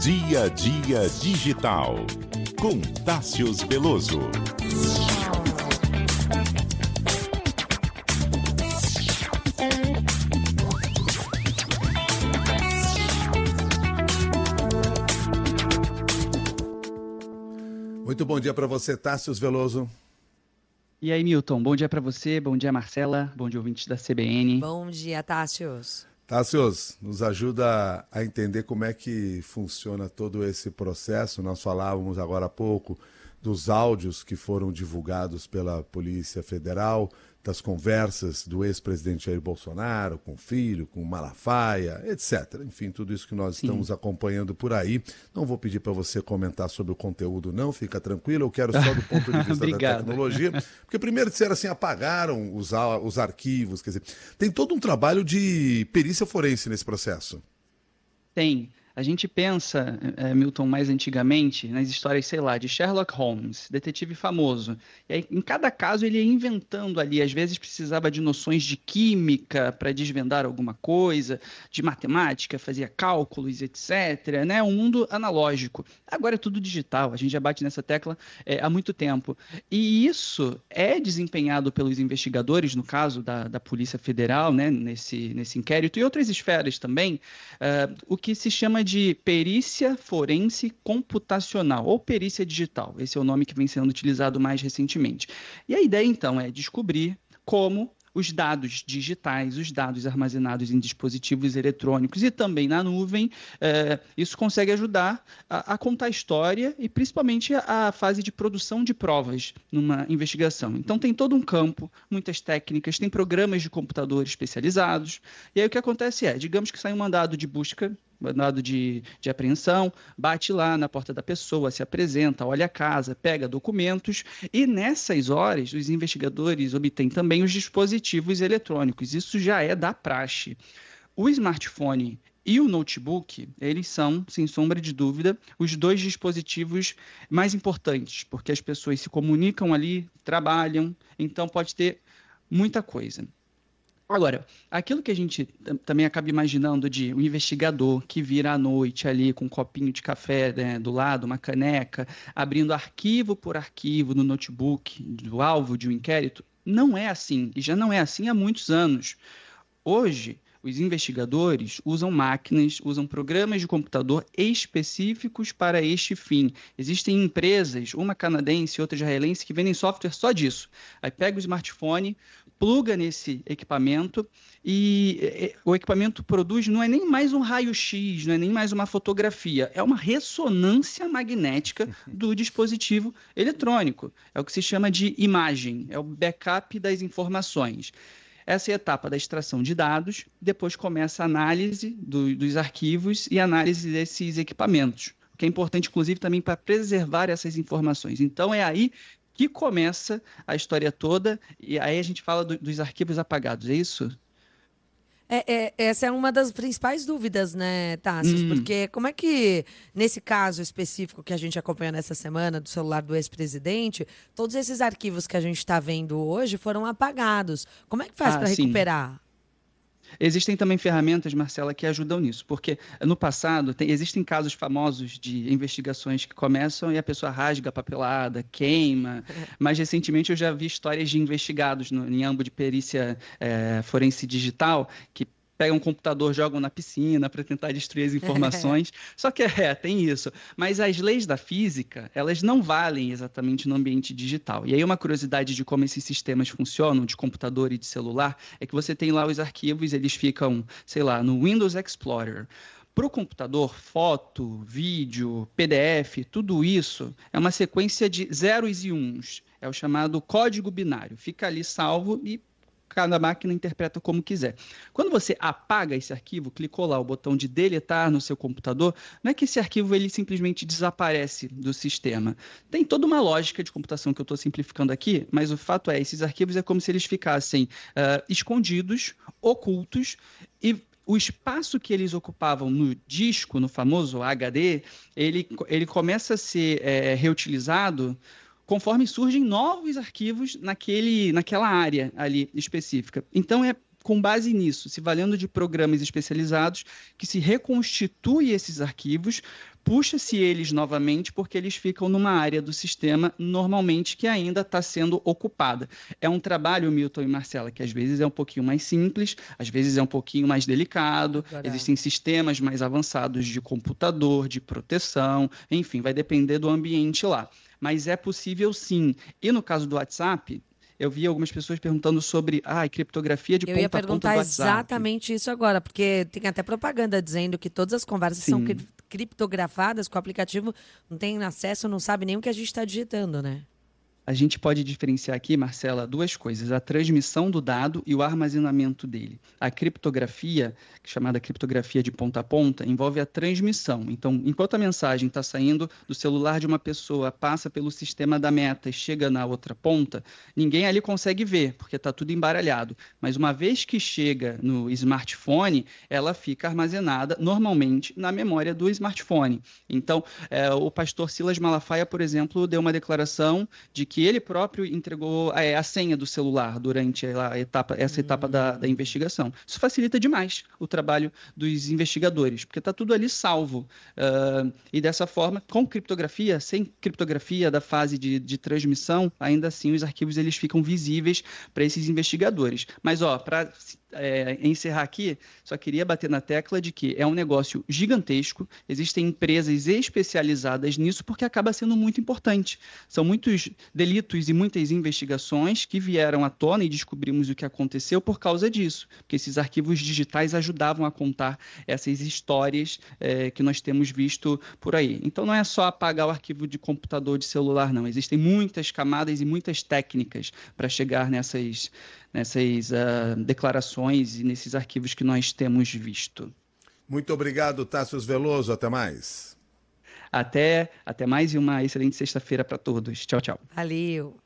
Dia a Dia Digital, com Tássius Veloso. Muito bom dia para você, Tássius Veloso. E aí, Milton, bom dia para você, bom dia, Marcela, bom dia, ouvintes da CBN. Bom dia, Tássius. Tássius, nos ajuda a entender como é que funciona todo esse processo. Nós falávamos agora há pouco dos áudios que foram divulgados pela Polícia Federal, das conversas do ex-presidente Jair Bolsonaro com o filho, com o Malafaia, etc. Enfim, tudo isso que nós estamos acompanhando por aí. Não vou pedir para você comentar sobre o conteúdo, não, fica tranquilo. Eu quero só do ponto de vista da tecnologia. Porque primeiro disseram assim, apagaram os arquivos, quer dizer, tem todo um trabalho de perícia forense nesse processo. Tem. A gente pensa, Milton, mais antigamente, nas histórias, sei lá, de Sherlock Holmes, detetive famoso. E aí, em cada caso, ele ia inventando ali. Às vezes precisava de noções de química para desvendar alguma coisa, de matemática, fazia cálculos, etc. Né? Um mundo analógico. Agora é tudo digital. A gente já bate nessa tecla há muito tempo. E isso é desempenhado pelos investigadores, no caso da Polícia Federal, né? nesse inquérito, e outras esferas também, o que se chama de perícia forense computacional, ou perícia digital. Esse é o nome que vem sendo utilizado mais recentemente. E a ideia, então, é descobrir como os dados digitais, os dados armazenados em dispositivos eletrônicos e também na nuvem, isso consegue ajudar a contar a história e principalmente a fase de produção de provas numa investigação. Então tem todo um campo, muitas técnicas, tem programas de computador especializados, e aí o que acontece digamos que sai um mandado de busca, mandado de apreensão, bate lá na porta da pessoa, se apresenta, olha a casa, pega documentos e nessas horas os investigadores obtêm também os dispositivos eletrônicos. Isso já é da praxe. O smartphone e o notebook, eles são, sem sombra de dúvida, os dois dispositivos mais importantes, porque as pessoas se comunicam ali, trabalham, então pode ter muita coisa. Agora, aquilo que a gente também acaba imaginando de um investigador que vira à noite ali com um copinho de café, né, do lado, uma caneca, abrindo arquivo por arquivo no notebook do alvo de um inquérito, não é assim, e já não é assim há muitos anos. Hoje, os investigadores usam máquinas, usam programas de computador específicos para este fim. Existem empresas, uma canadense e outra israelense, que vendem software só disso. Aí pega o smartphone, pluga nesse equipamento e o equipamento produz, não é nem mais um raio-x, não é nem mais uma fotografia, é uma ressonância magnética do dispositivo eletrônico. É o que se chama de imagem, é o backup das informações. Essa é a etapa da extração de dados, depois começa a análise dos arquivos e análise desses equipamentos, o que é importante, inclusive, também para preservar essas informações. Então, é aí que começa a história toda, e aí a gente fala dos arquivos apagados, é isso? Essa é uma das principais dúvidas, né, Tássius? Porque como é que, nesse caso específico que a gente acompanha nessa semana, do celular do ex-presidente, todos esses arquivos que a gente está vendo hoje foram apagados? Como é que faz para recuperar? Existem também ferramentas, Marcela, que ajudam nisso, porque no passado existem casos famosos de investigações que começam e a pessoa rasga a papelada, queima, mas recentemente eu já vi histórias de investigados em âmbito de perícia forense digital que pegam um computador, jogam na piscina para tentar destruir as informações. Só que tem isso. Mas as leis da física, elas não valem exatamente no ambiente digital. E aí uma curiosidade de como esses sistemas funcionam, de computador e de celular, é que você tem lá os arquivos, eles ficam, sei lá, no Windows Explorer. Para o computador, foto, vídeo, PDF, tudo isso é uma sequência de zeros e uns. É o chamado código binário. Fica ali salvo e cada máquina interpreta como quiser. Quando você apaga esse arquivo, clicou lá o botão de deletar no seu computador, não é que esse arquivo ele simplesmente desaparece do sistema. Tem toda uma lógica de computação que eu estou simplificando aqui, mas o fato é, esses arquivos é como se eles ficassem escondidos, ocultos, e o espaço que eles ocupavam no disco, no famoso HD, ele começa a ser reutilizado conforme surgem novos arquivos naquela área ali específica. Então, é com base nisso, se valendo de programas especializados, que se reconstitui esses arquivos puxa-se eles novamente porque eles ficam numa área do sistema normalmente que ainda está sendo ocupada. É um trabalho, Milton e Marcela, que às vezes é um pouquinho mais simples, às vezes é um pouquinho mais delicado, existem sistemas mais avançados de computador, de proteção, enfim, vai depender do ambiente lá. Mas é possível sim. E no caso do WhatsApp, eu vi algumas pessoas perguntando sobre criptografia de ponta a ponta do WhatsApp. Eu ia perguntar exatamente isso agora, porque tem até propaganda dizendo que todas as conversas são criptografadas, que o aplicativo não tem acesso, não sabe nem o que a gente está digitando, né? A gente pode diferenciar aqui, Marcela, duas coisas: a transmissão do dado e o armazenamento dele. A criptografia, chamada criptografia de ponta a ponta, envolve a transmissão. Então, enquanto a mensagem está saindo do celular de uma pessoa, passa pelo sistema da Meta e chega na outra ponta, ninguém ali consegue ver, porque está tudo embaralhado. Mas uma vez que chega no smartphone, ela fica armazenada normalmente na memória do smartphone. Então, o pastor Silas Malafaia, por exemplo, deu uma declaração de que ele próprio entregou a senha do celular durante essa etapa da investigação. Isso facilita demais o trabalho dos investigadores, porque está tudo ali salvo. E dessa forma, com criptografia, sem criptografia da fase de transmissão, ainda assim os arquivos eles ficam visíveis para esses investigadores. Mas, para encerrar aqui, só queria bater na tecla de que é um negócio gigantesco, existem empresas especializadas nisso porque acaba sendo muito importante. São muitos delitos e muitas investigações que vieram à tona e descobrimos o que aconteceu por causa disso, porque esses arquivos digitais ajudavam a contar essas histórias que nós temos visto por aí. Então não é só apagar o arquivo de computador, de celular, não. Existem muitas camadas e muitas técnicas para chegar nessas declarações e nesses arquivos que nós temos visto. Muito obrigado, Tassius Veloso. Até mais. Até mais e uma excelente sexta-feira para todos. Tchau, tchau. Valeu.